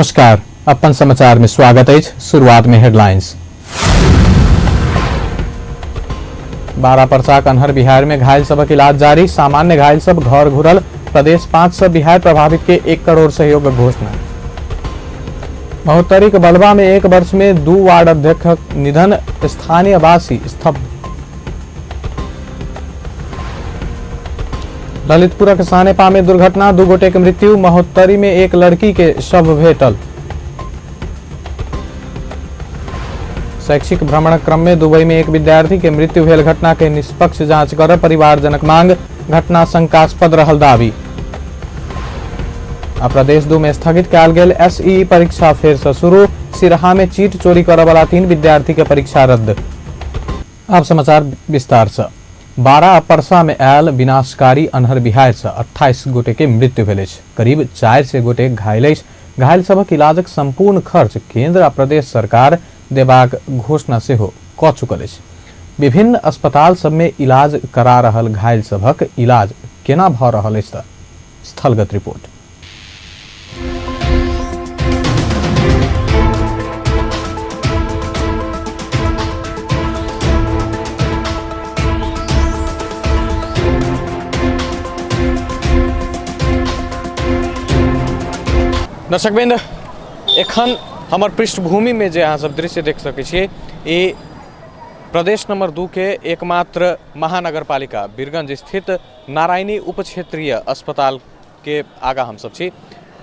नमस्कार, अपन समाचार में स्वागत है। शुरुआत में हेडलाइंस। 12 परसा कन्हर बिहार में घायल सबक इलाज जारी, सामान्य घायल सब घर घुरल। प्रदेश 500 बिहार प्रभावित के 1 करोड़ सहयोग घोषणा। महोत्तरी के बलवा में 1 वर्ष में 2 वार्ड अध्यक्ष निधन, स्थानीय वासी स्तब्ध। ललितपुर के सानेपा में दुर्घटना, 2 गोटे के मृत्यु, महोत्तरी में 1 लड़की के शव भेटल। शैक्षिक भ्रमण क्रम में दुबई में 1 विद्यार्थी के मृत्यु भेल घटना के निष्पक्ष जांच कर परिवारजनक मांग, घटना शंकास्पद रहल दावी। आ प्रदेश 2 में स्थगित कयल गेल एसईई परीक्षा फेर से शुरू, सिरहा में चीट चोरी करय वाला 3 विद्यार्थी के परीक्षा रद्द। अब समाचार विस्तार से। 12 परसा में आयल विनाशकारी अन्हर बिहार से 28 गोटे के मृत्यु भेल अछि, करीब 400 गोटे घायल अछि। घायल सबक इलाजक संपूर्ण खर्च केंद्र आ प्रदेश सरकार देबाक घोषणा सेहो क चुकल अछि। विभिन्न अस्पताल सब में इलाज करा रहल घायल सबक इलाज केना भ रहल अछि त स्थलगत रिपोर्ट। दर्शकबिंद, एखन हमर पृष्ठभूमि में जे अहाँ सब दृश्य देख सकै छियै, ये प्रदेश नंबर 2 के एकमात्र महानगरपालिका बीरगंज स्थित नारायणी उप क्षेत्रीय अस्पताल के आगा हम सब छी।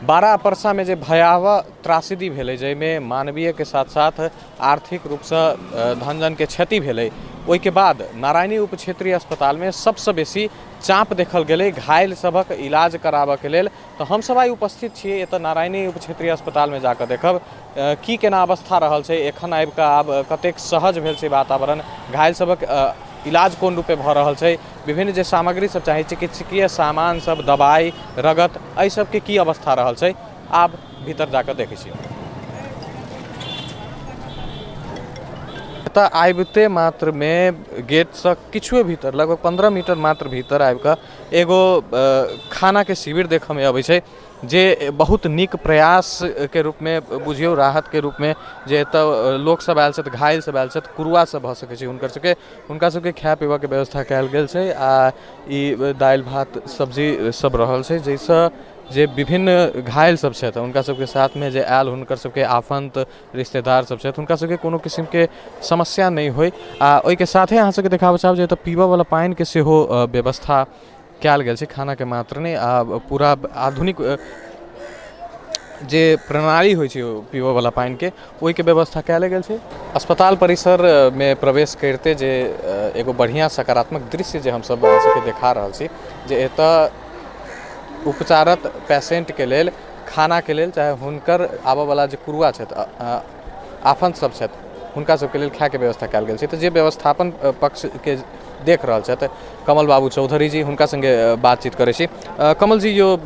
12 परसा में जे भयावह त्रासदी भेलै, जाहिमे मानवीय के साथ साथ आर्थिक रूप से धन के क्षति भेलै, ओहि के बाद नारायणी उप क्षेत्रीय अस्पताल में सबसे बेसी चाप देखल गेलै घायल सबक इलाज कराबऽ के लेल। तो हम सब आई उपस्थित छियै एतऽ नारायणी उप क्षेत्रीय अस्पताल में जाकर देखब की केना अवस्था रहल छै, एखन आबि कऽ आब कतेक सहज भेल छै वातावरण, घायल सबक इलाज कोन रूपे भऽ रहल छै, विभिन्न जे सामग्री सब चाही, चिकित्सकीय सामान सब, दवाई, रगत, एहि सब के की अवस्था रहल छै, आब भीतर जाकर देखै छियै। एतऽ आबिते मात्र में गेट से किछुए भीतर लगभग 15 मीटर मात्र भीतर आबि कऽ एगो खाना के शिविर देखऽ में अबै छै, जे बहुत नीक प्रयास के रूप में बुझियौ, राहत के रूप में जे एतऽ लोक सब आयल छथि, घायल सब आयल छथि, कुरुआ सब भऽ सकै छै, हुनका सबके खाय पीबऽ के व्यवस्था कयल गेल छै। आ ई दालि भात सब्जी सब रहल छै, जैसँ जे विभिन्न घायल सब छथि हुनका सबके साथ में जे आयल हुनकर सबके आफंत रिश्तेदार सब छथि, हुनका सबके कोनो किस्म के समस्या नहीं होय। आ ओहि के साथे अहाँ सबके देखाबऽ चाहब जे एतऽ पीबऽ वाला पानि के सेहो व्यवस्था कयल गेल छै, खाना के मात्र नहीं, आ पूरा आधुनिक जे प्रणाली होइ छै पीबऽ वाला पानि के, ओहि के व्यवस्था कयल गेल छै। अस्पताल परिसर में प्रवेश करते जे एगो बढ़िया सकारात्मक दृश्य जे हम सब अहाँ सबके देखा रहल छी, जे एतऽ उपचारत पेशेंट के लेल, खाना के लेल, चाहे हुनकर आबऽ वाला जे कुरुआ छथि, आफंत सब छथि, हुनका सबके लेल खाय के व्यवस्था कयल गेल छै। तऽ जे व्यवस्थापन पक्ष के देख रहल छथि कमल बाबू चौधरी जी, हुनका संगे बातचीत करै छी। कमल जी, यो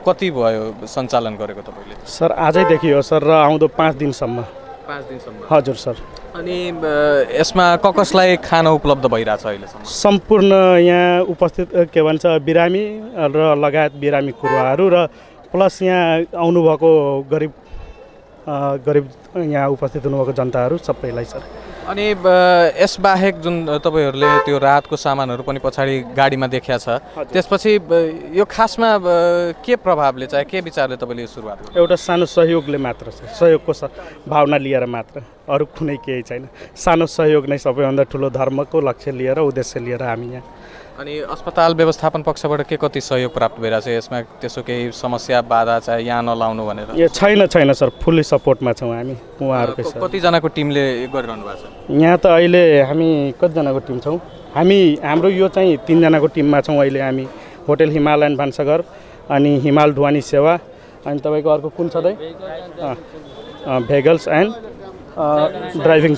कति भयो सञ्चालन गरेको तपाईले? सर आजै देखियो सर, आउँदो 5 दिनसम्म। 5 दिनसम्म? हजुर सर। अनि यसमा कसलाई खाना उपलब्ध भइरहेछ अहिलेसम्म? सम्पूर्ण यहाँ उपस्थित के भन्छ बिरामी र लगायत बिरामी कुरुवाहरू र प्लस यहाँ आउनुभएको गरिब यहाँ उपस्थित हुनुभएको जनताहरू सबैलाई सर। अनि यसबाहेक जुन तपाईहरूले त्यो राहतको सामानहरू पनि पछाडि गाडीमा देखिया छ, त्यसपछि यो खासमा के प्रभावले, चाहे के विचारले तपाईँले यो सुरुवात गर्नु? एउटा सानो सहयोगले मात्र छ, सहयोगको भावना लिएर मात्र, अरू कुनै केही छैन। सानो सहयोग नै सबैभन्दा ठुलो धर्मको लक्ष्य लिएर, उद्देश्य लिएर हामी यहाँ। अनि अस्पताल व्यवस्थापन पक्षबाट के कति सहयोग प्राप्त भइरहेछ? यसमा त्यसो केही समस्या बाधा चाहे यहाँ नलाउनु भनेर? यो छैन सर, फुल्ली सपोर्टमा छौँ हामी उहाँहरूकै सर। कतिजनाको टिमले गरिरहनु भएको छ यहाँ? त अहिले हामी कतिजनाको टिम छौँ? हाम्रो यो चाहिँ 3 जनाको टिममा छौँ अहिले हामी। होटल हिमालयन भान्साघर, अनि हिमाल ढुवानी सेवा, अनि तपाईँको अर्को कुन छ त? भेगल्स एन्ड ड्राइभिङ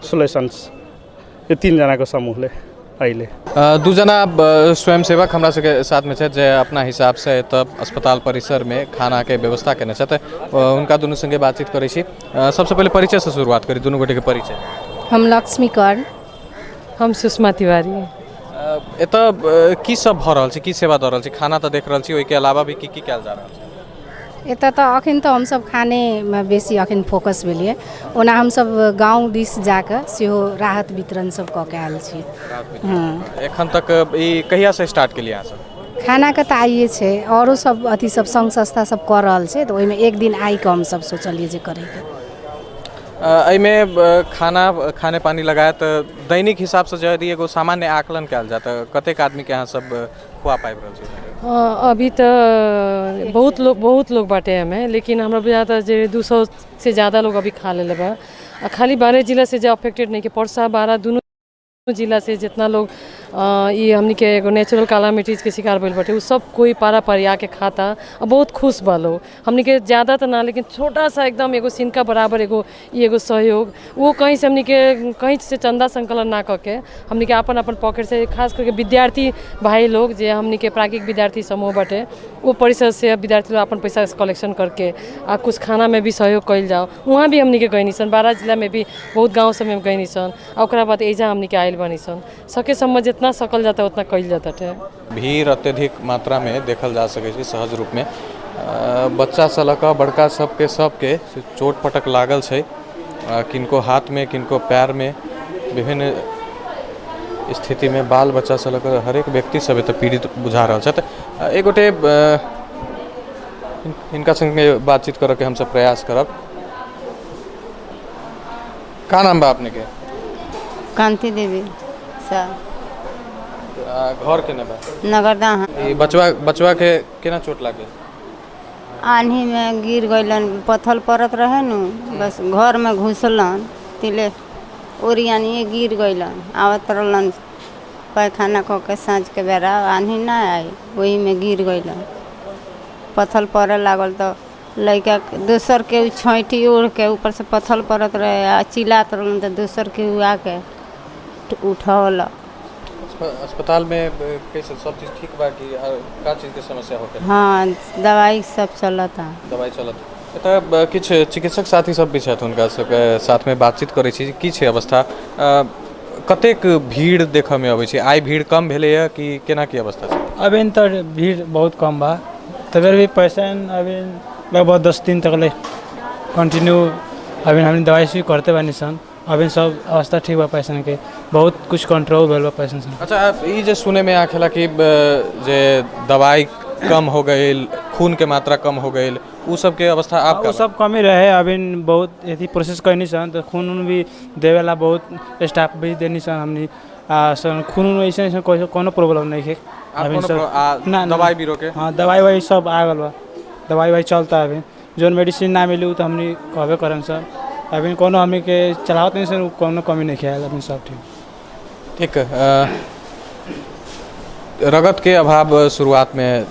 सोल्युसन्स, यो 3 जनाको समूहले अहिले। 2 जना स्वयंसेवक हमरा सबके साथ में छथि, जे अपना हिसाब से तब अस्पताल परिसर में खाना के व्यवस्था केने छथि, उनका दुनू संगे बातचीत करै छी। सबसे पहले परिचय से शुरुआत करी, दुनू गोटे के परिचय। हम लक्ष्मी कौर। हम सुषमा तिवारी। एतऽ की सब भऽ रहल छै, की सेवा दऽ रहल छै? खाना तऽ देख रहल छी, ओहि के अलावा भी की कयल जा रहल छै? एतऽ तऽ अखन तऽ हमसब खानेमे बेसी अखन फोकस भेलिए ओना हमसब गाँव दिस जाकऽ सेहो राहत वितरण सब कऽ के आयल छी। एखन तक ई कहिया से स्टार्ट केलिए अहाँ सब? खानाके तऽ आइए छै, औरो सब अथी सब संघ संस्था सब कऽ रहल छै, तऽ ओहिमे एक दिन आइकऽ हमसब सोचलिए जे करैके। एहिमे खाने पानी लगायत दैनिक हिसाबसँ यदि एगो सामान्य आकलन कयल जाय तऽ कतेक आदमीके अहाँ सब खुआ पाबि रहल छी? अभी तो बहुत लोग बाटे हमें, लेकिन हमरा बुझाता जे 200 से ज़्यादा लोग अभी खा लेले बा। खाली 12 जिला से जो अफेक्टेड नहीं कि परसा बारा दोनों जिला से जितना लोग ये हमनी के एगो नेचुरल कैलामिटीज़ के शिकार भइल बाटे उ सब कोई पारा पारी आके खाता और बहुत खुश बा लोग। हमनी के ज़्यादा तो ना, लेकिन छोटा सा एकदम एगो सिनका बराबर एगो सहयोग, वो कहीं से हमनी के कहीं से चंदा संकलन ना करके हमनी के अपन पॉकेट से, खास करके विद्यार्थी भाई लोग जे हमनी के प्राज्ञिक विद्यार्थी समूह बाटे वो परिषद से विद्यार्थी लोग अपन पैसा कलेक्शन करके कुछ खाना में भी सहयोग कइल जाओ। वहाँ भी हमनी के गइनी सन, 12 जिला में भी बहुत गाँव सब में गइनी सन, ओकरा बाद एजा हमनी के आइल बनी सन। सके सम्म जितना सकल जाता उतना कइल जाता है। भीड़ अत्यधिक मात्रा में देखल जा सकै छै सहज रूप में। बच्चा से लऽ बड़का सबके चोट पटक लागल छै, किनको हाथ में किनको पैर में, विभिन्न स्थिति में बाल बच्चा से लऽ हरेक व्यक्ति सब एतऽ पीड़ित बुझा रहल छथि। एक गोटे इनका संगे बातचीत करऽ के हम सब प्रयास करब। का नाम बा अपने के? कांति देवी सर। घर के बा? नगरदा। ई बचवा के केना चोट लागे? आन्ही में गिर गइलन, पत्थर पड़त रहे नु, बस घर में घुसलन, तिले ओरियानिए गिर गइलन। आवत रहलन पैखाना कऽ के साँझ के बेरा, आन्ही ना आई, वही में गिर गइलन। पत्थर पड़े लागल तो लड़का दोसर के छोंटी उड़ के ऊपर से पत्थर पड़त रहे आ चिल्लात रहलन, तो दोसर के आके उठौला। अस्पताल में कैसे सब चीज ठीक बा कि का चीज के समस्या होके? हाँ, दवाई सब चलता। दवाई चलत। एतऽ किछ चिकित्सक साथी सब भी छथि, हुनका सबके साथ में बातचीत करै छी की छै अवस्था, कतेक भीड़ देखऽ में अबै छै? आइ भीड़ कम भेलैया कि केना की अवस्था छै? अभी तो भीड़ बहुत कम बा, तब भी पेशेंट अभी लगभग 10 दिन तक ले कंटिन्यू अभी हम दवाई से करते बानी सन। अभी सब अवस्था ठीक बा पेशेंट के, बहुत कुछ कंट्रोल भेल बा पेशेंट से। अच्छा, ई जे सुने में आखेला कि जे दवाई कम हो गई, खून के मात्रा कम हो गई, उ सब के अवस्था आपका? वो सब कमी रहे, अभी बहुत एथी प्रोसेस करनी सन, तो खून भी देवेला बहुत स्टाफ भी देनी सन हमनी। खून ऐसे कोनो प्रॉब्लम नहीं है अभी सब। ना दवाई भी रोके? हाँ, दवाई सब आ गल बा, दवाई चलता अभी। जो मेडिसिन ना मिली तो हमनी कहबे करम सर, अभी कोनो हमनी के चलावत नहीं सर, कोनो कमी नहीं ख्याल, अभी सब ठीक। रगत के अभाव शुरुआत में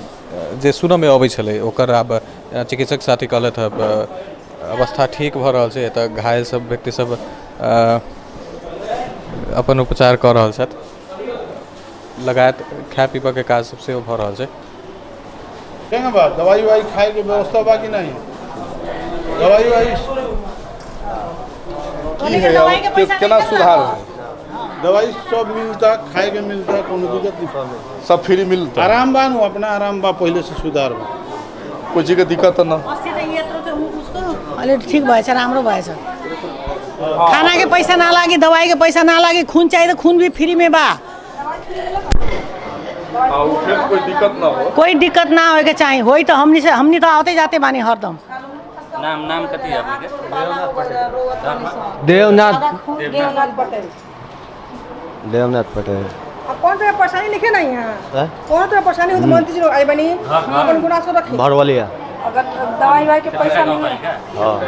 जे सुनऽ में अबै छलै, ओकर आब चिकित्सक साथी कहलथि अवस्था ठीक भऽ रहल छै। एतऽ घायल सब व्यक्ति सब अपन उपचार कऽ रहल छथि, लगायत खाय पीबऽ के काज सब सेहो भऽ रहल छै। केना बा दवाई वाई खाए के व्यवस्था बा कि नहीं? दवाई वाई केना सुधार है? दवाई सब मिलता, खाए के मिलता, कोनो दिक्कत नहीं, सब फ्री मिलता? आराम बा नु, अपना आराम बा, पहले से सुधार बा, कोई चीज के दिक्कत ना? अरे ठीक भएछ, राम्रो भएछ। खाना के पैसा ना लागी, दवाई के पैसा ना लागी, खून चाहिए तो खून भी फ्री में बा। कोई दिक्कत ना हो? कोई दिक्कत ना होए के चाहिए, होई तो हमनी तो आते जाते बानी हरदम। नाम कथी है आपके? देवनाथ पटेल। कौन तरह परेशानी लिखे नहीं है? कौन तरह परेशानी हो तो मंत्री जी लोग आई बनी, अपन गुना सो रखी। भरवलिया। अगर दवाई के पैसा नहीं है। हां,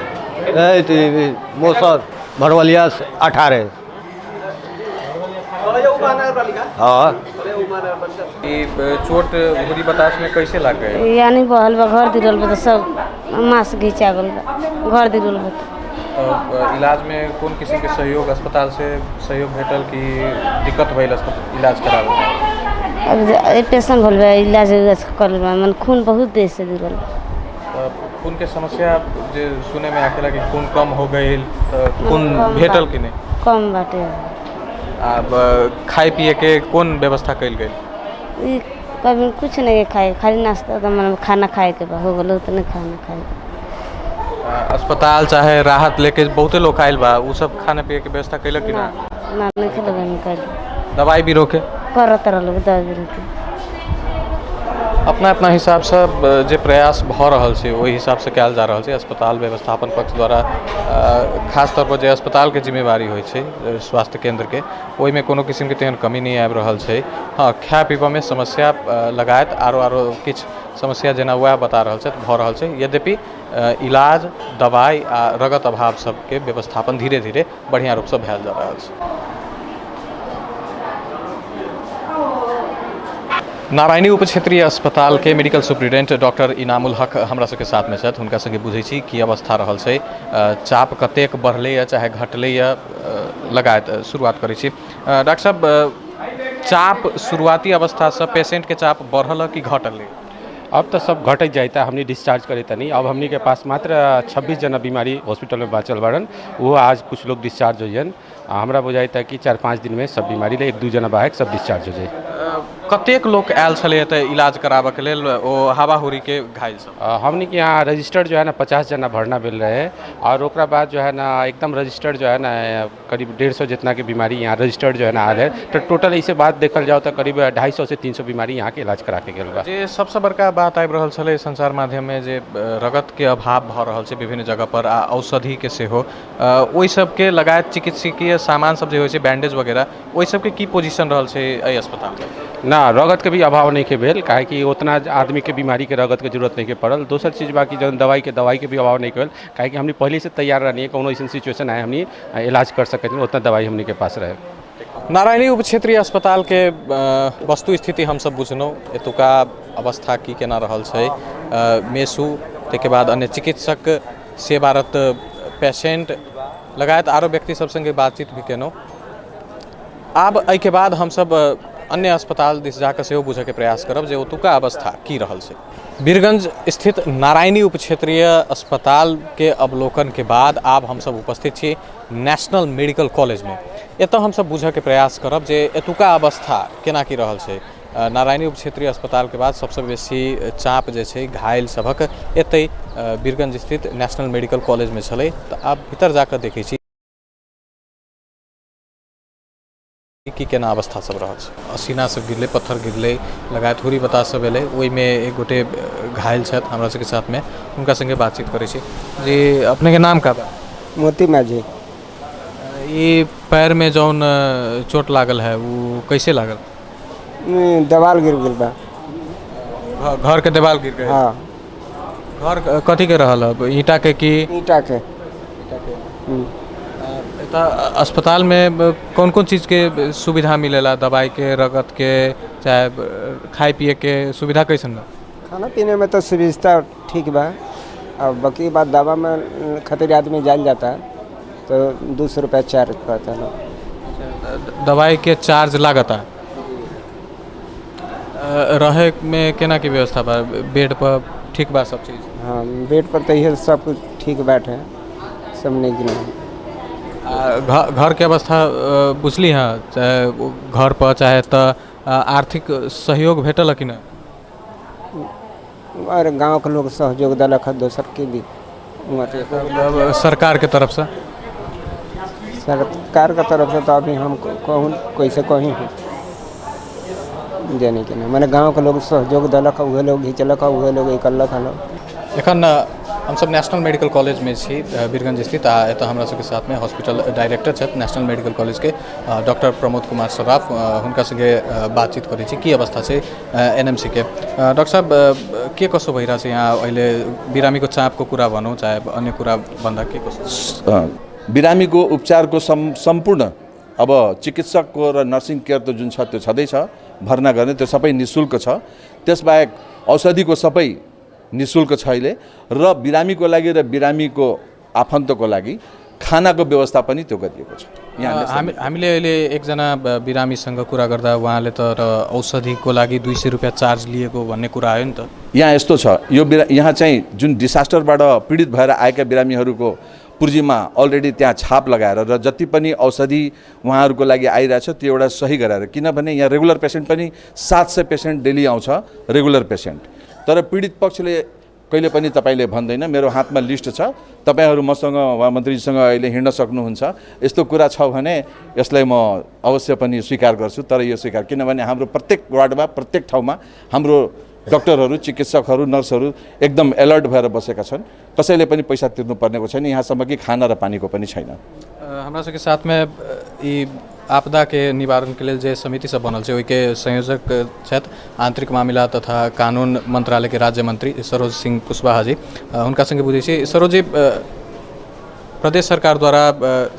मोसर भरवलिया 18। हाँ, चोट भूरी बतास में कैसे लग गए? यानी बहल बा, घर दिरल बा, तो सब मांस घिंचा गल बा, घर दिरल बा। तो इलाज में कौन किस्म के सहयोग अस्पताल से सहयोग भेटल कि दिक्कत भइल इलाज करावे में? अब पेशेंट होल बा, इलाज कर बा, मन खून बहुत देर से दिरल बा। खून के समस्या जे सुने में आखेला कि खून कम हो गई, तो खून भेटल कि नहीं? कम बाटे। अब खाए पिए के कौन व्यवस्था कइल गई? कभी कुछ नहीं खाए, खाली नाश्ता तो मतलब खाना खाए के बा हो गलो, उतने खाना खाए। अस्पताल चाहे राहत लेके बहुते लोग आयल बा, उ सब खाने पिए के व्यवस्था कैलक कि ना? ना नहीं खेल कर दवाई भी रोके करत रह लोग दवाई के अपना अपना हिसाब से जे प्रयास भ रहल छै ओहि हिसाब से कयल जा रहल छै। अस्पताल व्यवस्थापन पक्ष द्वारा खास तौर पर जे अस्पताल के जिम्मेवारी होइ छै स्वास्थ्य केंद्र के, ओहिमे कोनो किस्म के तेहन कमी नहीं आबि रहल छै। हाँ, खाय पीबा में समस्या लगायत आरो किछु समस्या जेना वह बता रहल छै भऽ रहल छै। यद्यपि इलाज, दवाई आ रगत अभाव सबके व्यवस्थापन धीरे धीरे बढ़िया रूप से भेल जा रहल छै। नारायणी उप क्षेत्रीय अस्पताल के मेडिकल सुप्रिटेंडेंट डॉक्टर इनामुल हक हमरा सबके साथ में छथि। हुनका संगे बुझै छी की अवस्था रहल छै, चाप कतेक बढ़लै चाहे घटलै लगायत शुरुआत करै छी। डॉक्टर साहब, चाप शुरुआती अवस्था से पेशेंट के चाप बढ़ल कि घटल? अब तो सब घट जाता, हमने डिस्चार्ज करे तनी। अब हमने के पास मात्र 26 जना बीमारी हॉस्पिटल में बाँचल बारन, वो आज कुछ लोग डिस्चार्ज हो जाए। हमरा बुझाता कि 4-5 दिन में सब बीमारी ले 1-2 जना बाहर सब डिस्चार्ज हो जाए। कतेक लोग आयल छलै एतऽ इलाज कराबऽ के लेल, ओ हवाहुरी के घायल सब? हमने के यहाँ रजिस्टर्ड जो है ना 50 जना भरना मिल रहे हैं, और ओकरा बाद जो है ना एकदम रजिस्टर्ड जो है ना करीब 150 जितना की बीमारी यहाँ रजिस्टर्ड जो है ना आयल है। तो टोटल ऐसे बात देखल जाओ तो करीब 250 से 300 बीमारी यहाँ के इलाज करा के गेल बा। जे सबसे बड़का बात आबि रहल छलै संचार माध्यम में जे रगत के अभाव भऽ रहल छै विभिन्न जगह पर, आ औषधि के सेहो, ओहि सबके लगायत चिकित्सकीय सामान सब जे होइ छै बैंडेज वगैरह, ओहि सबके की पोजीशन रहल छै एहि अस्पताल में? ना, रगत के भी अभाव नहीं के भेल, काहे कि उतना आदमी के बीमारी के रगत के जरूरत नहीं के पड़ल। दोसर चीज बाकी जो दवाई के भी अभाव नहीं भेल, काहे कि हमने पहले से तैयार रहनी है, कोनो ऐसा सिचुएशन आए हमने इलाज कर सकते हैं, उतना दवाई हमने के पास रहे। नारायणी उप क्षेत्रीय अस्पताल के वस्तु स्थिति हम सब बुझनौ, एतुका अवस्था की केना रहल छै, मेसू ताहिके बाद अन्य चिकित्सक, सेवारत पेशेंट लगायत आरो व्यक्ति सब संगे बातचीत भी केनौ। आब एहिके बाद हम सब अन्य अस्पताल दिस जाकर सेहो बुझे के प्रयास करब जे ओतुका अवस्था की रहल छै। बीरगंज स्थित नारायणी उप क्षेत्रीय अस्पताल के अवलोकन के बाद आब हम सब उपस्थित छी नेशनल मेडिकल कॉलेज में। एतऽ हम सब बुझे के प्रयास करब जे एतुका अवस्था केना की रहल छै। नारायणी उप क्षेत्रीय अस्पताल के बाद सबसे बेसी चाप जे छै घायल सबक एतै बीरगंज स्थित नेशनल मेडिकल कॉलेज में छलै। तऽ आब भीतर जाकर देखै छी की केना अवस्था सब रहल छै। असीना सब गिरले, पत्थर गिरले, लगायत हुरी बतास सब एलै, ओहिमे एक गोटे घायल छथि हमरा सबके साथ में, हुनका संगे बातचीत करै छी। जी, अपने के नाम का बा? मोती माझी। ये पैर में जौन चोट लागल है वो कैसे लागल? दीवार गिर गई बा। घर के दीवार गिर गए? हाँ। घर कथी के रहल अब, ईंटा के की? ईंटा के। अस्पताल में कौन कौन चीज़ के सुविधा मिलेला? दवाई के, रगत के, चाहे खाए पिए के सुविधा कैसन बा? खाना पीने में तो सुविधा ठीक बा, और बाकी बात दवा में खातिर आदमी जान जाता है तो 200 रुपया चार्ज पड़ता है। दवाई के चार्ज लागता? रहे में केना की व्यवस्था बा? बेड पर ठीक बा सब चीज़? हाँ, बेड पर तो ये सब कुछ ठीक बैठे, सब नहीं गिना। घर के अवस्था बुझली हाँ, चाहे घर पर चाहे तो आर्थिक सहयोग भेटल कि ना? और गांव के लोग सहयोग दिलक, दोसर के भी सरकार के तरफ से? सरकार के तरफ से तो अभी हम कहूँ कैसे कहीं जाने के ना, मैंने गांव के लोग सहयोग दिलक, वह लोग घिंचलक, वह लोग निकलक हलो। एखन हम सब नेशनल मेडिकल कॉलेज में छी बीरगंज स्थित, आ एतऽ हमरा सबके साथ में हॉस्पिटल डायरेक्टर छथि नेशनल मेडिकल कॉलेज के डॉक्टर प्रमोद कुमार सराफ, हुनका संगे बातचीत करै छी की अवस्था छै एनएमसी के। डॉक्टर साहब, के कसो भइरहेछ यहाँ अहिले? बिरामीको चापको कुरा भनौँ चाहे अन्य कुरा भन्दा के कसो? बिरामीको उपचारको सम्पूर्ण अब चिकित्सकको र नर्सिङ केयर त जुन छ त्यो छँदैछ, भर्ना गर्ने त्यो सबै निःशुल्क छ। त्यसबाहेक औषधिको सबै निःशुल्क छ अहिले, र बिरामीको लागि र बिरामीको आफन्तको लागि खानाको व्यवस्था पनि त्यो गरिएको छ। हामीले अहिले एकजना बिरामीसँग कुरा गर्दा उहाँले त औषधिको लागि 200 रुपैयाँ चार्ज लिएको भन्ने कुरा आयो नि त। यहाँ यस्तो छ, यो यहाँ चाहिँ जुन डिसास्टरबाट पीडित भएर आएका बिरामीहरूको पूर्जीमा अलरेडी त्यहाँ छाप लगाएर र जति पनि औषधि उहाँहरूको लागि आइरहेछ त्यो एउटा सही गराएर, किनभने यहाँ रेगुलर पेसेन्ट पनि 700 पेसेन्ट डेली आउँछ रेगुलर पेसेन्ट। तर पीडित पक्षले कहिले पनि तपाईँले भन्दैन मेरो हातमा लिस्ट छ, तपाईँहरू मसँग वा मन्त्रीजीसँग अहिले हिँड्न सक्नुहुन्छ, यस्तो कुरा छ भने यसलाई म अवश्य पनि स्वीकार गर्छु। तर यो स्वीकार, किनभने हाम्रो प्रत्येक वार्डमा प्रत्येक ठाउँमा हाम्रो डक्टरहरू, चिकित्सकहरू, नर्सहरू एकदम अलर्ट भएर बसेका छन्। कसैले पनि पैसा तिर्नुपर्नेको छैन, यहाँसम्म कि खाना र पानीको पनि छैन। हमरा सबके साथ में ई आपदा के निवारण के लिए जे समिति सब बनल छै ओहि के संयोजक छथि आंतरिक मामला तथा कानून मंत्रालय के राज्य मंत्री सरोज सिंह कुशवाहा जी। हुनका संगे बुझै छी सरोज जी, प्रदेश सरकार द्वारा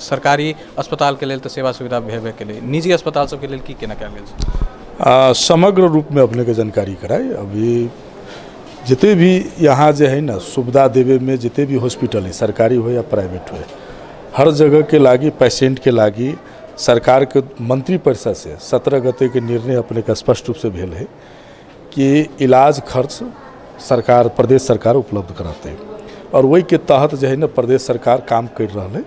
सरकारी अस्पताल के लेल तो सेवा सुविधा भेबे के लिए निजी अस्पताल सब के लेल की केना कयल गेल छै? समग्र रूप में अपने के जानकारी कराए। अभी जिते भी यहाँ जो है ना सुविधा देवे में जिते भी हॉस्पिटल है, सरकारी हो या प्राइवेट हो, हर जगह के लागी पेशेंट के लागी सरकार के मंत्री परिषद से 17 गते के निर्णय अपने का स्पष्ट रूप से भेल है कि इलाज खर्च सरकार प्रदेश सरकार उपलब्ध कराते और वही के तहत जो है ना प्रदेश सरकार काम कर रहा है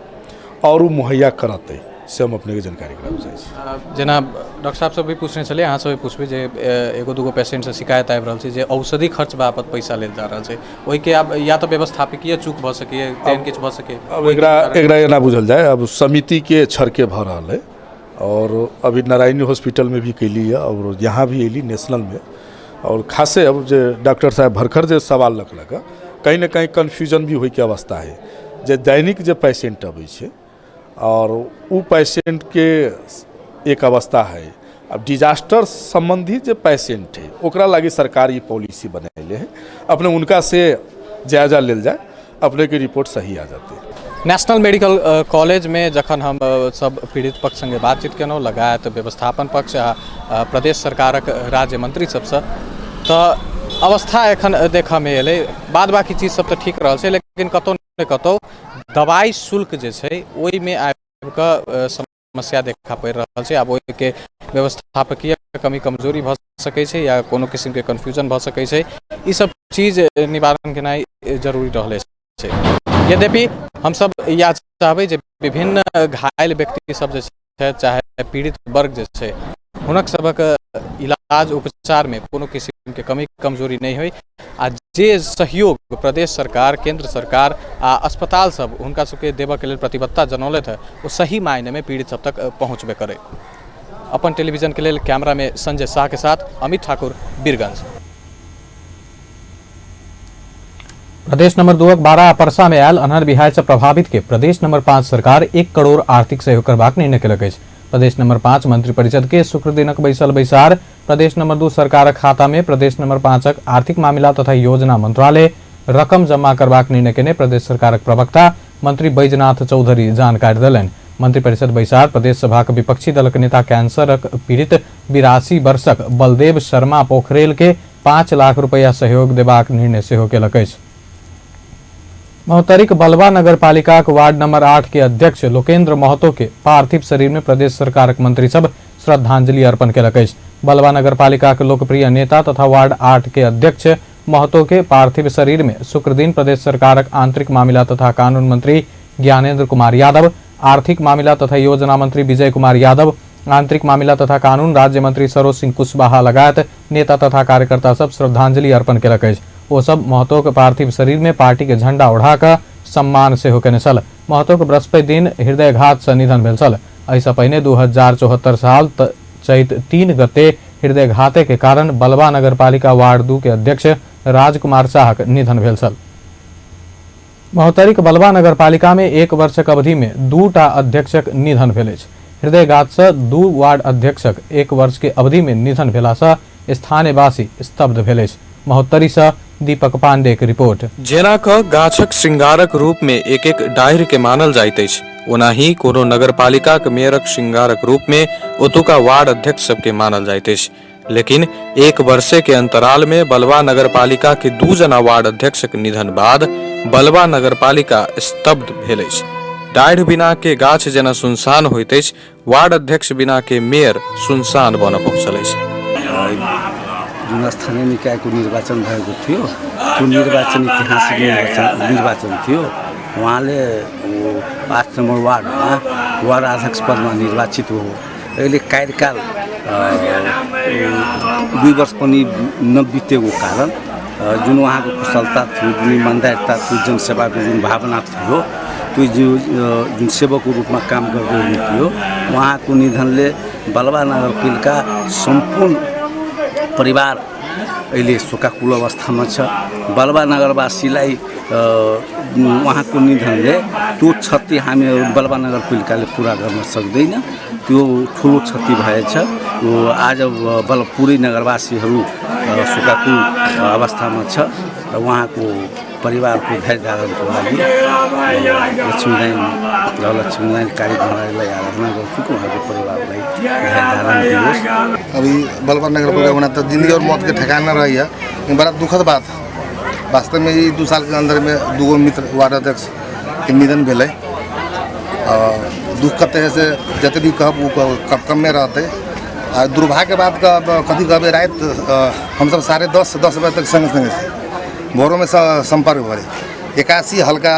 और वो मुहैया कराते से हम अपने के जानकारी कराबे चाहे। जेना डॉक्टर साहब सब भी पूछने चले, अहाँ सब पूछबे जे एगो दूगो पेशेंट से शिकायत आबि रहल छै जे औषधि खर्च बाबत पैसा लेल जा रहल छै, ओहि के अब या तो व्यवस्थापकीय चूक भ सके तेन किछ भ सके। अब एकरा एना बुझल जाए, अब समिति के छरके भ रहल है और अभी नारायणी हॉस्पिटल में भी कैली है और यहाँ भी अली नेशनल में, और खासे अब जो डॉक्टर साहब भरखर जो सवाल रखलक कहीं ना कहीं कन्फ्यूजन भी होइके अवस्था है जे दैनिक जो पेशेंट अबै छै और वो पेशेंट के एक अवस्था है। अब डिजास्टर संबंधी जो पेशेंट है ओकरा लागी सरकारी पॉलिसी बनैले है, अपने उनका से जायजा लेल जाए, अपने की रिपोर्ट सही आ जाती है। नेशनल मेडिकल कॉलेज में जखन हम सब पीड़ित पक्ष संगे बातचीत केलहुँ, लगायत व्यवस्थापन पक्ष आ प्रदेश सरकारक राज्य मंत्री सबसँ, तो अवस्था एखन देखा में एलै। बाद बाकी चीज सब तो ठीक रहल छै, लेकिन कतौ ने कतौ दवाई शुल्क जे छै ओहि में आबि कऽ समस्या देखा पड़ि रहल छै। आब ओहि के व्यवस्थापकीय कमी कमजोरी भऽ सकै छै या कोनो किस्म के कन्फ्यूजन भऽ सकै छै, ई सब चीज निवारण केनाइ जरूरी रहले छै। यद्यपि हम सब या चाहबै जे विभिन्न घायल व्यक्ति सब जे छै चाहे पीड़ित वर्ग जे छै हुनक सबक इलाज उपचार में कोनो किस्म के कमी कमजोरी नहीं हुई आ जे सहयोग प्रदेश सरकार, केंद्र सरकार आ अस्पताल सब हुनका सबके देबऽ के लेल प्रतिबद्धता जनौलथि है वो सही मायने में पीड़ित सब तक पहुँचबे करे। अपन टेलीविजन के लिए कैमरा में संजय शाह के साथ अमित ठाकुर, बीरगंज। प्रदेश नंबर 2 12 परसा में आयल अन्हर बिहार से प्रभावित के प्रदेश नंबर 5 सरकार 1 करोड़ आर्थिक सहयोग करबाक निर्णय केलक अछि। प्रदेश नंबर 5 मंत्री परिषद के शुक्र दिनक बैसल बैसार प्रदेश नंबर 2 सरकार खाता में प्रदेश नंबर 5 आर्थिक मामला तथा योजना मंत्रालय रकम जमा करबाक निर्णय केने प्रदेश सरकारक प्रवक्ता मंत्री बैजनाथ चौधरी जानकारी देलनि। मंत्री परिषद बैसार प्रदेश सभाक विपक्षी दलक नेता कैंसरक पीड़ित 82 वर्षक बलदेव शर्मा पोखरेल के 5 लाख रुपया सहयोग देबाक निर्णय सेहो केलक अछि। महोत्तरीक बलवा नगर पालिका वार्ड नंबर 8 के अध्यक्ष लोकेंद्र महतो के पार्थिव शरीर में प्रदेश सरकारक मंत्री सब श्रद्धांजलि अर्पण केलक अछि। बलवा नगर पालिका के लोकप्रिय नेता तथा वार्ड 8 के अध्यक्ष महतो के पार्थिव शरीर में शुक्र दिन प्रदेश सरकारक आंतरिक मामला तथा कानून मंत्री ज्ञानेंद्र कुमार यादव, आर्थिक मामला तथा योजना मंत्री विजय कुमार यादव, आंतरिक मामला तथा कानून राज्य मंत्री सरोज सिंह कुशवाहा लगायत नेता तथा कार्यकर्ता सब श्रद्धांजलि अर्पण केलक अछि। वो सब महतो के पार्थिव शरीर में पार्टी के झंडा उड़ाकर सम्मान सेहो केने छल। महतो के बृहस्पति दिन हृदयघात से निधन भेल छल। एहिसँ पहिने 2074 साल चैत 3 गते हृदयघाते के कारण बलवा नगर पालिका वार्ड 2 के अध्यक्ष राजकुमार शाहक निधन भेल छल। महोत्तरीक बलवा नगर पालिका में 1 वर्षक अवधि में 2टा अध्यक्षक निधन भेल अछि। हृदयघात से 2 वार्ड अध्यक्षक 1 वर्ष के अवधि में निधन भेला से स्थानीयवासी स्तब्ध भेल अछि। महोत्तरी से दीपक पांडे के रिपोर्ट। जेना क गाछक श्रृंगारक रूप में एक एक डाढ़ि के मानल जाइत अछि, ओनाही कोनो नगर पालिका के मेयरक श्रृंगारक रूप में ओतुका वार्ड अध्यक्ष सबके मानल जाइत अछि। लेकिन 1 वर्षे के अंतराल में बलवा नगर पालिका के 2 जना वार्ड अध्यक्षक निधन बाद बलवा नगर पालिका स्तब्ध भेल अछि। डाढ़ि बिना के गाछ जेना सुनसान होइत अछि, वार्ड अध्यक्ष बिना के मेयर सुनसान बन पहुँचल अछि। जुन स्थानीय निकायको निर्वाचन भएको थियो त्यो निर्वाचन ऐतिहासिक निर्वाचन थियो उहाँले 5 नम्बर वार्डमा वार्ड अध्यक्ष पदमा निर्वाचित हो। अहिले कार्यकाल 2 वर्ष पनि नबितेको कारण जुन उहाँको कुशलता थियो, जुन इमान्दारिता थियो, जनसेवाको जुन भावना थियो, त्यो जुन सेवकको रूपमा काम गर्दै हुनुहुन्थ्यो, उहाँको निधनले बालुवा नगरपालिका सम्पूर्ण परिवार अहिले शोकाकुल अवस्थामा छ। बालुवा नगरवासीलाई उहाँको निधनले त्यो क्षति हामीहरू बालुवा नगरपालिकाले पुरा गर्न सक्दैन, त्यो ठुलो क्षति भएछ। आज पुरै नगरवासीहरू शोकाकुल अवस्थामा छ र उहाँको परिवारको धैर्य धारणको लागि लक्ष्मीनारायण कार्य प्रणालीलाई आराधना गर्छु कि उहाँको परिवारलाई धैर्य धारण दियोस्। अभी बालुवा नगरपालिका बना तो जिंदगी और मौत के ठिकाना रही है। ये बड़ा दुखद बात है। वास्तव में ये 2 साल के अंदर में 2 मित्र वार्ड अध्यक्ष के निधन भेल। दुख करते से जितनी कहब वो कम में रहते। दुर्भाग्य बात का कभी कभी रात हम सब 10:30 बजे तक संग संग भोरों में संपर्क भरे। 81 हल्का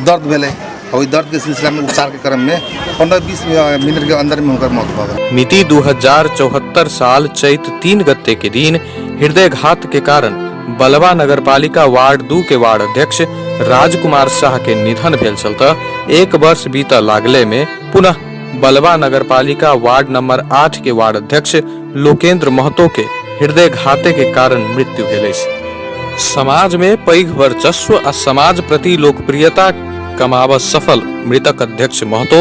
दर्द भेले और दर्द के सिलसिला में उपचार के क्रम में 15-20 मिनट के अंदर में उनका मौत हो गई। मिति 2074 साल चैत 3 गते के दिन हृदयघात के कारण बलवा नगरपालिका वार्ड 2 के वार्ड अध्यक्ष राजकुमार शाह के निधन भेल चलता 1 वर्ष बीता लागले में पुनः बलवा नगरपालिका वार्ड नंबर 8 के वार्ड अध्यक्ष लोकेंद्र महतो के हृदयघाते के कारण मृत्यु भेल। समाज में पैघ वर्चस्व आ समाज प्रति लोकप्रियता कमाब सफल मृतक अध्यक्ष महतो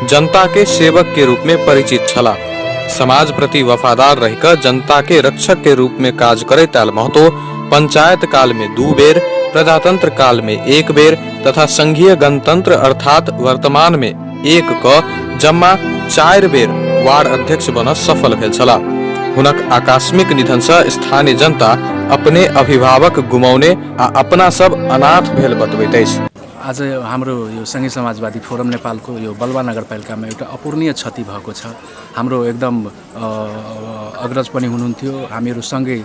जनता के सेवक के रूप में परिचित छला। समाज प्रति वफादार रहकर जनता के रक्षक के रूप में काज करैत आयल महतो पंचायत काल में 2 बेर, प्रजातंत्र काल में 1 बेर तथा संघीय गणतंत्र अर्थात वर्तमान में 1 क जम्मा 4 बेर वार्ड अध्यक्ष बन सफल भेल छला। हुनक आकस्मिक निधन से स्थानीय जनता अपने अभिभावक गुमाउने आ अपना सब अनाथ भेल बतबैत अछि। आज हाम्रो यो संघीय समाजवादी फोरम नेपालको यो बलवा नगरपालिकामा एउटा अपूर्णीय क्षति भएको छ। हाम्रो एकदम अग्रज पनि हुनुहुन्थ्यो, हामीहरू सँगै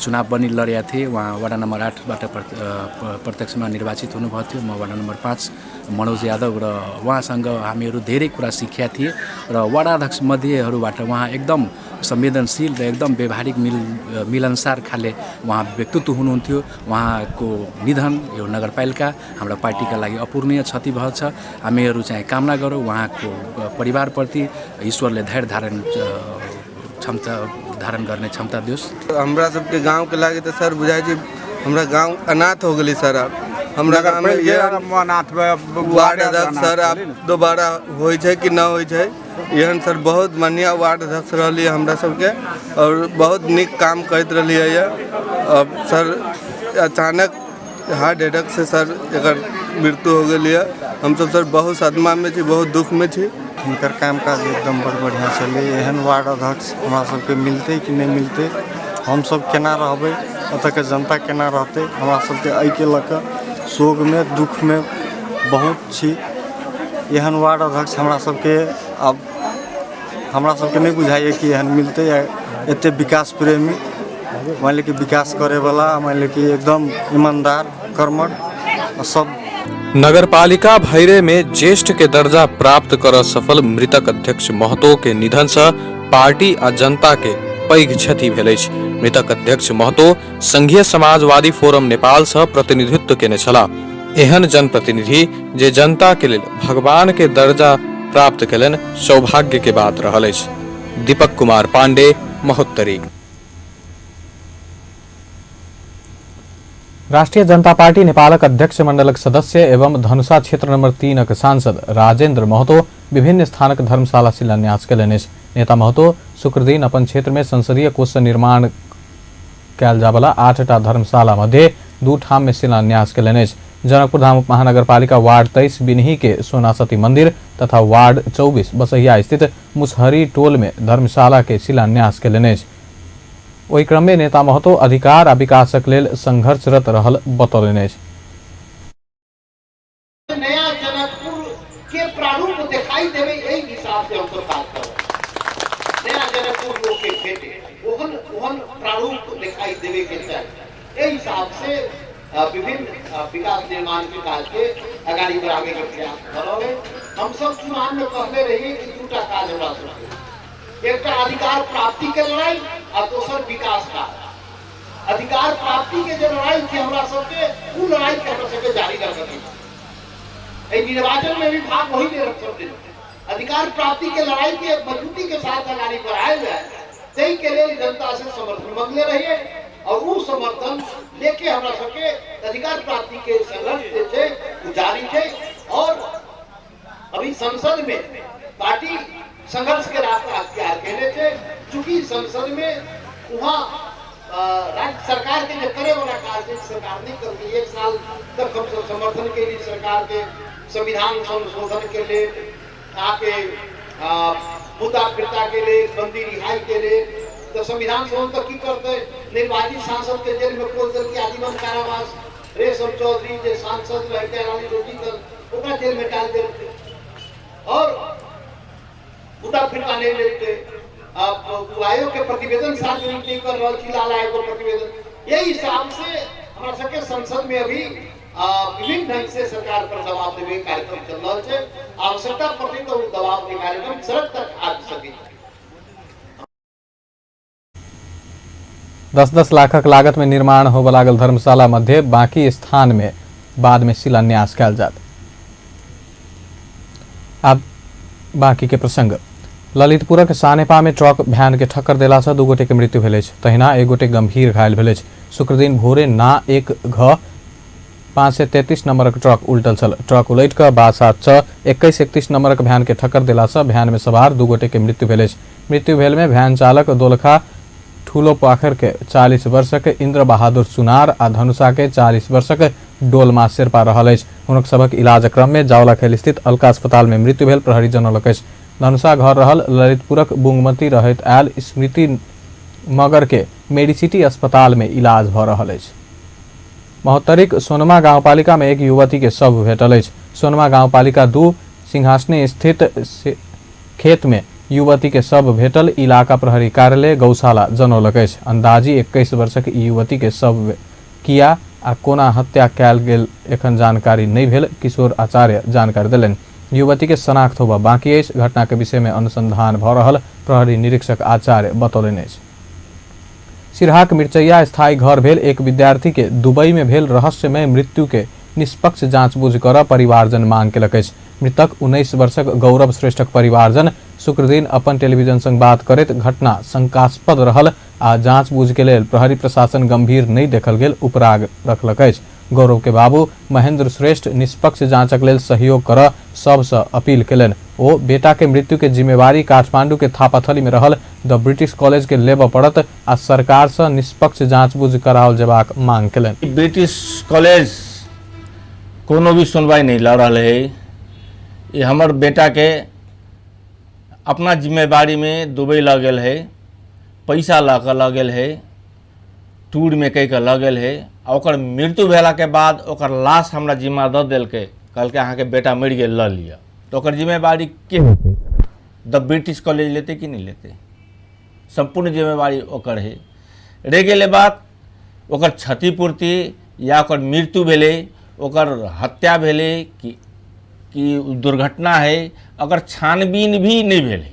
चुनाव पनि लडेका थिए। उहाँ वडा नम्बर 8बाट प्रत्यक्षमा निर्वाचित हुनुभएको थियो, म वडा नम्बर 5 मनोज यादव, र उहाँसँग हामीहरू धेरै कुरा सिक्या थिए र वडा अध्यक्ष मध्येहरूबाट उहाँ एकदम संवेदनशील र एकदम व्यवहारिक मिलनसार खाले उहाँ व्यक्तित्व हुनुहुन्थ्यो। उहाँको निधन यो नगरपालिका हाम्रो पार्टीका लागि अपूर्णीय क्षति भएको छ। हामीहरू चाहिँ कामना गरौँ उहाँको परिवारप्रति ईश्वरले धैर्य धारण गर्ने क्षमता दियोस्। हमरा सबके गांव के लागे तो सर बुझाई छी हमरा गांव अनाथ हो गली सर। अब हमरा गांव में ये अनाथ वार्ड अध्यक्ष सर आप दोबारा होई छै कि ना होई छै, एहन सर बहुत माननीय वार्ड अध्यक्ष रहली हमरा सबके और बहुत निक काम करते रहली है। अब सर अचानक हार्ट अटैक से सर एकर मृत्यु हो गई है। हम सब सर बहुत सदमा में छी, बहुत दुख में छी। हिनकर काम काज एकदम बड़ बढ़िया चले। एहन वार्ड अध्यक्ष हमरा सबके मिलते कि नहीं मिलते, हम सब केना रहबे, अतः के जनता केना रहते, हमरा सबके एहि के लऽ कऽ शोक में दुख में बहुत छी। एहन वार्ड अध्यक्ष हमरा सबके अब हमरा सबके नहीं बुझाइए कि एहन मिलते या एते विकास प्रेमी, मान ली कि विकास करे वाला, मान ली कि एकदम ईमानदार कर्मठ सब। नगरपालिका भैरे में ज्येष्ठ के दर्जा प्राप्त कर सफल मृतक अध्यक्ष महतो के निधन से पार्टी आ जनता के पैघ क्षति भेल अछि। मृतक अध्यक्ष महतो संघीय समाजवादी फोरम नेपाल से प्रतिनिधित्व केने छला। एहन जनप्रतिनिधि जे जनता के लेल भगवान के दर्जा प्राप्त केलनि सौभाग्य के बात रहल अछि। दीपक कुमार पांडे, महोत्तरी। राष्ट्रीय जनता पार्टी नेपालक अध्यक्ष मण्डलक सदस्य एवं धनुषा क्षेत्र नंबर 3 सांसद राजेन्द्र महतो विभिन्न स्थानक धर्मशाला शिलान्यास केलनि अछि। नेता महतो शुक्र दिन अपन क्षेत्र में संसदीय कोष निर्माण कयल जावला 8टा धर्मशाला मध्ये 2 ठाम में शिलान्यास केलनि अछि। जनकपुर धाम महानगरपालिका वार्ड 23 बिन्ही के सोनासती मंदिर तथा वार्ड 24 बसैया स्थित मुसहरी टोल में धर्मशाला के शिलान्यास केलनि अछि। ओहि क्रम में नेता महतो अधिकार आ विकासक लेल संघर्षरत रहल बतौलनि अछि। नया जनकपुर के प्रारूप दिखाई देवे यही हिसाब से हमको बात करो। नया जनकपुर लोग के भेटे ओहन प्रारूप दिखाई देवे के चाहिए। यही हिसाब से विभिन्न विकास निर्माण के काज के अगाड़ी बढ़ावे के प्रयास कर रहे हैं। हम सब चुनाव में कहले रहिए कि दूटा काज हमरा सबके, एक अधिकार प्राप्ति के लड़ाई और दूसर विकास का। अधिकार प्राप्ति के जो लड़ाई थी हमरा सबके, वो लड़ाई के हमरा सबके जारी रखनी। निर्वाचन में भी भाग वही ले रख सकते। अधिकार प्राप्ति के लड़ाई के मजबूती के साथ अगाड़ी बढ़ाया जाए, तई के लिए जनता से समर्थन मांगले रहिए और वो समर्थन लेके हमरा सबके अधिकार प्राप्ति के संघर्ष जारी है। और अभी संसद में पार्टी संघर्ष के रास्ता अख्तियार केले थे, चूंकि संसद में वहाँ राज्य सरकार के जो करे वाला कार्य सरकार नहीं करती। 1 साल तक हम सब समर्थन के लिए सरकार के संविधान संशोधन के लिए आके मुद्दा फिरता के लिए, बंदी रिहाई के लिए, तो संविधान संशोधन तक की करते। निर्वाचित सांसद के जेल में खोल दल के आजीवन कारावास, रेशम चौधरी जो सांसद रहते रानी रोटी दल उनका जेल में डाल देते और मुद्दा फिरता नहीं लेते। आयोग के प्रतिवेदन साथ नहीं कर रहा थी, लाल आयोग का प्रतिवेदन। यही हिसाब से हमारा सबके संसद में अभी विभिन्न ढंग से सरकार पर दबाव देवे कार्यक्रम चल रहा है। आवश्यकता पड़ती तो दबाव के कार्यक्रम सड़क तक आ सके। 10-10 लाखक लागत में निर्माण होबय लागल धर्मशाला मध्य बाकी स्थान में बाद में शिलान्यास कयल जायत। आब बाकी के प्रसंग। ललितपुरक सानेपा में ट्रक भ्यान के ठक्कर देला से 2 गोटे के मृत्यु भेल अछि, तहिना 1 गोटे गंभीर घायल भेल अछि। शुक्र दिन भोरे ना एक घ 533 नंबरक ट्रक उल्टल छल। ट्रक उलटि कऽ बासा 2131 नंबरक भ्यान के ठक्कर देला से भ्यान में सवार 2 गोटे के मृत्यु भेल अछि। मृत्यु भेल में भ्यान चालक दोलखा ठूलो पाखर के 40 वर्षक इंद्र बहादुर सुनार आ धनुषा के 40 वर्षक डोलमा शेरपा रहल अछि। हुनक सबक इलाज क्रम में जावलाखेल स्थित अलका अस्पताल में मृत्यु भेल प्रहरी जनौलक अछि। धनुषा घर रहल ललितपुरक बुंगमती रहैत आयल स्मृति मगर के मेडिसिटी अस्पताल में इलाज भ रहल अछि। महोत्तरीक सोनमा गांवपालिका में एक युवती के शव भेटल अछि। सोनमा गांवपालिका 2 सिंहासनी स्थित खेत में युवती के शव भेटल इलाका प्रहरी कार्यालय गौशाला जनौलक अछि। अंदाजी 21 वर्षक युवती के शव किया आ कोना हत्या कयल गेल एखन जानकारी नहीं भेल। किशोर आचार्य जानकारी देलनि। युवती के शनाख्त होबा बाकी अछि। घटना के विषय में अनुसंधान भ रहल प्रहरी निरीक्षक आचार्य बतौलनि अछि। सिरहाक मिर्चैया स्थायी घर भेल एक विद्यार्थी के दुबई में भेल रहस्यमय मृत्यु के निष्पक्ष जांच-बूझ कर परिवारजन मांग केलक अछि। मृतक 19 वर्षक गौरव श्रेष्ठक परिवारजन शुक्र दिन अपन टेलीविजन संग बात करैत घटना शंकास्पद रहल आ जांच-बूझ के लेल प्रहरी प्रशासन गंभीर नहीं देखल गेल उपराग रखलक अछि। गौरव के बाबू महेंद्र श्रेष्ठ निष्पक्ष जांचक लेल सहयोग कर सबसँ अपील केलनि। ओ बेटा के मृत्यु के जिम्मेवारी काठमांडू के थापाथली में रहल द ब्रिटिश कॉलेज के लेबऽ पड़त आ सरकार से निष्पक्ष जांच-बूझ कराओल जेबाक मांग केलनि। ब्रिटिश कॉलेज कोनो भी सुनवाई नहीं लड़ रहा है। ये हमर बेटा के अपना जिम्मेवारी में दुबई लग गल है, पैसा ला के लग गल है, टूर में कह के लग गल है। और मृत्यु भेला के बाद ओकर लाश हमरा जिम्मा दऽ देलकै, कहलकै अहाँ के बेटा मरि गेल लऽ लिअ। तो ओकर जिम्मेवारी के होते? द ब्रिटिश कॉलेज लेते कि नहीं लेते? संपूर्ण जिम्मेवारी ओकर है। रह गेले बात ओकर क्षतिपूर्ति या ओकर मृत्यु भेले, ओकर हत्या भेले कि दुर्घटना है, अगर छानबीन भी नहीं भेले,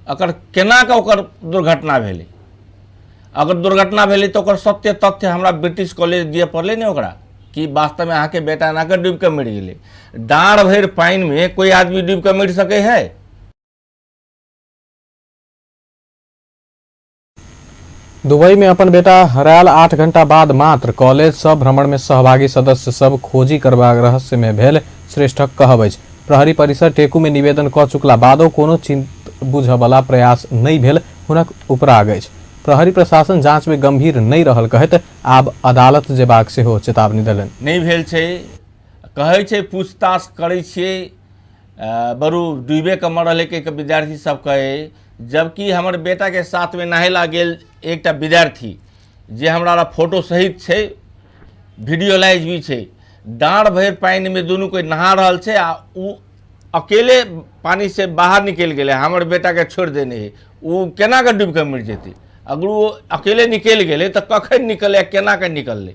अगर केना के ओकर दुर्घटना भेले, अगर दुर्घटना भेले तो ओकर सत्य तथ्य हमरा ब्रिटिश कॉलेज दिए पड़ले नहीं ओकरा कि वास्तव में अहाँ के बेटा ना के डूब के मर गेले। डाँड़ भर पानी में कोई आदमी डूब के मर सके है? दुबई में अपन बेटा हरायल 8 घंटा बाद मात्र कॉलेज सब भ्रमण में सहभागी सदस्य सब खोजी करबाक रहस्य में भेल श्रेष्ठक कहब अछि। प्रहरी परिसर टेकू में निवेदन क चुकला बादो कोनो चिंत बुझबला प्रयास नहीं भेल हुनक उपराग अछि। प्रहरी प्रशासन जांच में गंभीर नहीं रहल कहत आब अदालत जेबाक सेहो चेतावनी देलनि। नहीं भेल छै, कहै छै पूछताछ करै छियै, बरू डूबे के मरल एक विद्यार्थी सब कहे, जबकि हमर बेटा के साथ में नहेला गेल एकटा विद्यार्थी जे हमरा फोटो सहित छै, वीडियोलाइज भी छै, डाँड़ भर पानी में दोनों कोई नहा रहल छै आ उ अकेले पानी से बाहर निकल गेले, हमर बेटा के छोड़ देने है। उ केना के डूब के मर जेतै? अगर वो अकेले निकल गए तो कखन निकले, केना के निकलले?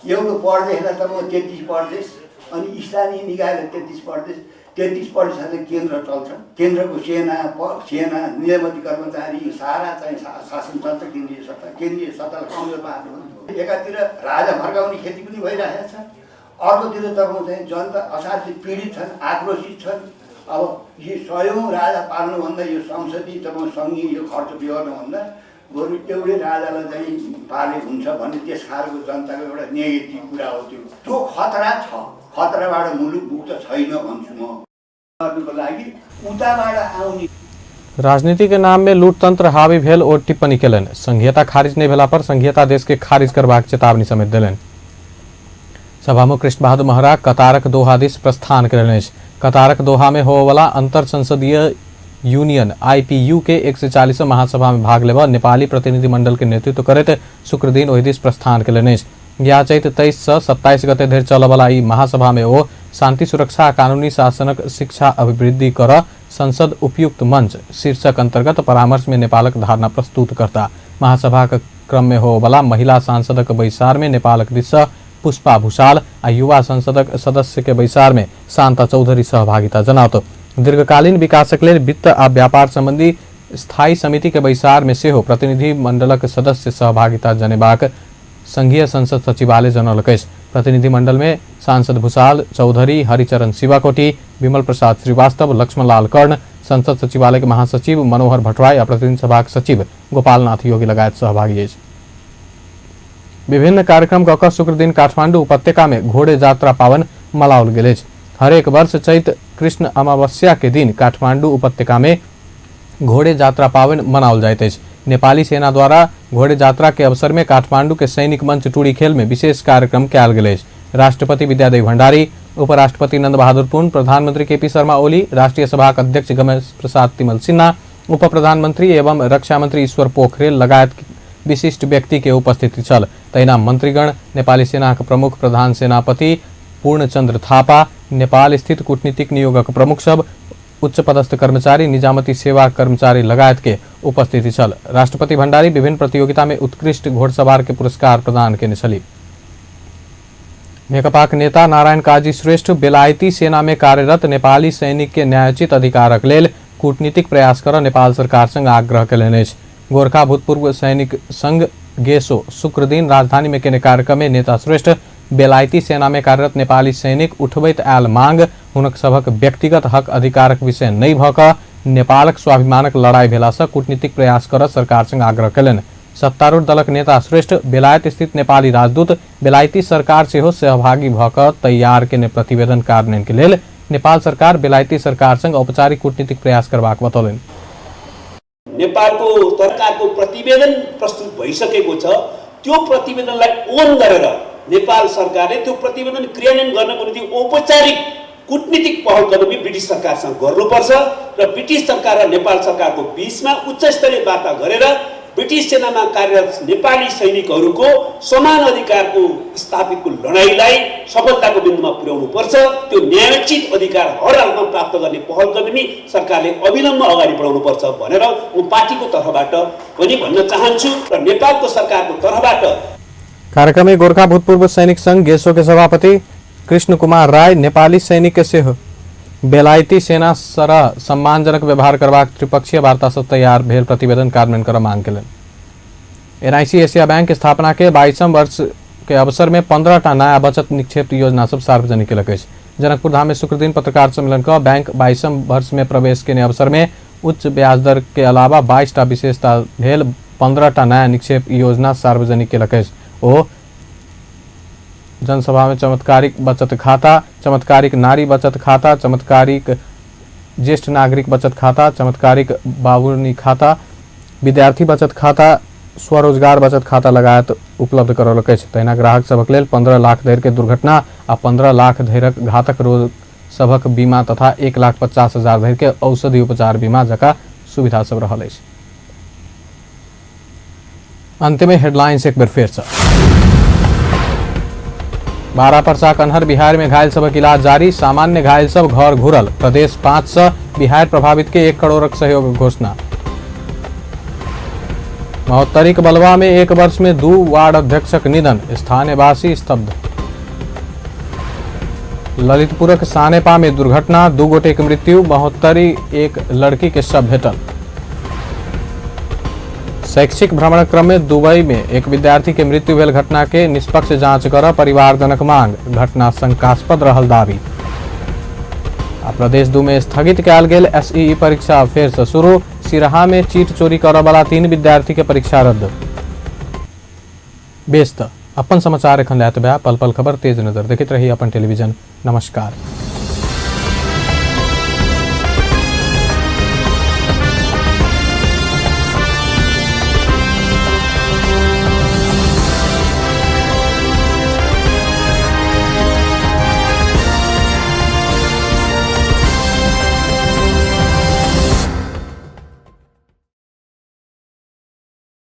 एउटा प्रदेश त म 33 प्रदेश अनि स्थानीय निकायले 33 प्रदेश 33 प्रदेशले केन्द्र चल्छ केन्द्रको सेना नियामती कर्मचारी सारा चाहिँ शासन चल्छ केन्द्रीय सत्तालाई कमजोर पार्नु एकातिर राजा भड्काउने खेती पनि भइरहेको छ अर्कोतिर तपाईँ चाहिँ जनता असाध्यै पीडित छन् आक्रोशित छन् अब यो स्वयं राजा पाल्नुभन्दा यो संसदीय तपाईँ सङ्घीय यो खर्च बिहोर्नुभन्दा बरु एउटै राजालाई चाहिँ पाले हुन्छ भन्ने त्यस खालको जनताको एउटा नेगेटिभ कुरा हो त्यो खतरा छ खतराबाट मुलुक मुक्त छैन भन्छु म गर्नुको लागि उताबाट आउने राजनीति के नाम में लूटतंत्र हावी भेल और टिप्पणी केलन संघीयता खारिज नहीं भेला पर संघीयता देश के खारिज करबाक चेतावनी समेत दिलन सभा में कृष्ण बहादुर महरा कतारक दोहा दिस प्रस्थान करेन कतारक दोहा में होवला अंतर संसदीय यूनियन IPU के 140 महासभा में भाग लेवा नेपाली प्रतिनिधि मंडल के नेतृत्व करत शुक्र दिन ओहि दिस प्रस्थान केलन या चैत 23 से 27 गते धरि चलवला ई महासभा में ओ शांति सुरक्षा कानूनी शासनक शिक्षा अभिवृद्धि कर संसद उपयुक्त मंच शीर्षक अंतर्गत परामर्श में नेपालक धारणा प्रस्तुत करता महासभा के क्रम में होवला महिला सांसदक बैसार में नेपालक दिस पुष्पा भूषाल आ युवा संसदक सदस्य के बैसार में शांता चौधरी सहभागिता जनावत दीर्घकालीन विकासक लेल वित्त आ व्यापार संबंधी स्थायी समिति के बैसार में सेहो प्रतिनिधि मंडलक सदस्य सहभागिता जनेबाक संघीय संसद सचिवालय जनौलक प्रतिनिधि मंडल में सांसद भूषाल चौधरी हरिचरण शिवाकोटी विमल प्रसाद श्रीवास्तव लक्ष्मणलाल कर्ण संसद सचिवालय के महासचिव मनोहर भट्टराई आ प्रतिनिधि सभा सचिव गोपालनाथ योगी लगायत सहभागी विभिन्न कार्यक्रम कऽ शुक्र दिन काठमांडू उपत्यका में घोड़े यात्रा पावन मनाओल गेल हरेक वर्ष चैत कृष्ण अमावस्या के दिन काठमांडू उपत्यका में घोड़े यात्रा पावन मनाओल जाइत अछि नेपाली सेना द्वारा घोड़े यात्रा के अवसर में काठमांडू के सैनिक मंच टूड़ी खेल में विशेष कार्यक्रम कयल गेल अछि राष्ट्रपति विद्यादेवी भण्डारी उपराष्ट्रपति नंद बहादुर पुन प्रधानमंत्री KP शर्मा ओली राष्ट्रीय सभा अध्यक्ष गणेश प्रसाद तिमल सिन्हा उप प्रधानमंत्री एवं रक्षा मंत्री ईश्वर पोखरेल लगायत विशिष्ट व्यक्ति के उपस्थिति छल तहिना मंत्रीगण नेपाली सेना के प्रमुख प्रधान सेनापति पूर्णचंद्र थापा नेपाल स्थित कूटनीतिक नियोगक प्रमुख सब उच्च पदस्थ कर्मचारी निजामती सेवा कर्मचारी लगायत के उपस्थिति छल राष्ट्रपति भण्डारी विभिन्न प्रतियोगिता में उत्कृष्ट घोड़सवार के पुरस्कार प्रदान केने छली नेकपाक नेता नारायण काजी श्रेष्ठ बेलायती सेना में कार्यरत नेपाली सैनिक के न्यायोचित अधिकारक लेल कूटनीतिक प्रयास कर नेपाल सरकार संग आग्रह कयलनि अछि गोरखा भूतपूर्व सैनिक संघ गेसो शुक्र दिन राजधानी में केने कार्यक्रम में नेता श्रेष्ठ बेलायती सेना में कार्यरत नेपाली सैनिक उठबैत आयल मांग हुनक सभक व्यक्तिगत हक अधिकारक विषय नहीं भऽ कऽ नेपालक स्वाभिमानक लड़ाई भेला सँ कूटनीतिक प्रयास कर सरकार संग आग्रह कयलनि सत्तारूढ़ दलक नेता श्रेष्ठ बेलायत स्थित नेपाली राजदूत बेलायती सरकार सेहो सहभागी भऽ कऽ तैयार केने प्रतिवेदन कार्यान्वयन के लेल नेपाल सरकार बेलायती सरकार संग औपचारिक कूटनीतिक प्रयास करबाक बतौलनि नेपालको सरकारको प्रतिवेदन प्रस्तुत भइसकेको छ त्यो प्रतिवेदनलाई ओन गरेर नेपाल सरकारले त्यो प्रतिवेदन क्रियान्वयन गर्नको निम्ति औपचारिक कूटनीतिक पहल कदमी ब्रिटिश सरकारसँग गर्नुपर्छ र ब्रिटिश सरकार र नेपाल सरकारको बीचमा उच्च स्तरीय वार्ता गरेर ब्रिटिश सेनामा कार्यरत नेपाली सैनिकहरूको समान अधिकारको स्थापितको लडाईँलाई सफलताको बिन्दुमा पुर्याउनु पर्छ त्यो न्यायोचित अधिकार हर हालमा प्राप्त गर्ने पहल कदमी सरकारले अविलम्ब अगाडि बढाउनु पर्छ भनेर म पार्टीको तर्फबाट पनि भन्न चाहन्छु र नेपालको सरकारको तर्फबाट कार्यक्रम में गोरखा भूतपूर्व सैनिक संघ गेसो के सभापति कृष्ण कुमार राय नेपाली सैनिक के सेहो बेलायती सेना सरह सम्मानजनक व्यवहार करबाक त्रिपक्षीय वार्ता से तैयार भेल प्रतिवेदन कार्यान्वयन कर मांग केलनि NIC एशिया बैंक के स्थापना के 22वां वर्ष के अवसर में 15टा नया बचत निक्षेप योजना सब सार्वजनिक केलक अछि जनकपुर धाम में शुक्र दिन पत्रकार सम्मेलन का बैंक 22वां वर्ष में प्रवेश के अवसर में उच्च ब्याज दर के अलावा 22टा विशेषता भेल 15टा नया निक्षेप योजना सार्वजनिक केलक अछि ओ जनसभा में चमत्कारिक बचत खाता चमत्कारिक नारी बचत खाता चमत्कारिक ज्येष्ठ नागरिक बचत खाता चमत्कारिक बाबूर्नी खाता विद्यार्थी बचत खाता स्वरोजगार बचत खाता लगायत उपलब्ध करौलक अछि तहिना ग्राहक सभक लेल 15 लाख धरि के दुर्घटना आ 15 लाख धरिक घातक रोग सभक बीमा तथा 1,50,000 धरि के औषधि उपचार बीमा जकाँ सुविधा सब रहल अछि अंत में हेडलाइंस एक बेर फेर से 12 पर्सा कन्हर बिहार में घायल सबक इलाज जारी सामान्य घायल सब घर घुरल प्रदेश 5 से बिहार प्रभावित के 1 करोड़क सहयोग घोषणा महोत्तरी के बलवा में 1 वर्ष में 2 वार्ड अध्यक्षक निधन, स्थानीय वासी स्तब्ध। ललितपुरक सानेपा में दुर्घटना, 2 गोटे के मृत्यु, महोत्तरी 1 लड़की के शव भेटल। शैक्षिक भ्रमण क्रम में दुबई में 1 विद्यार्थी के मृत्यु भेल घटना के निष्पक्ष जांच कर परिवारजनक मांग, घटना शंकास्पद रहल दावी। आ प्रदेश 2 में स्थगित कयल गेल SEE परीक्षा फेर से शुरू, सिरहा में चीट चोरी करय वाला 3 विद्यार्थी के परीक्षा रद्द। बेस्त अपन समाचार एखन लैत बा, पल पल खबर तेज नजर देखैत रही अपन टेलीविजन। नमस्कार।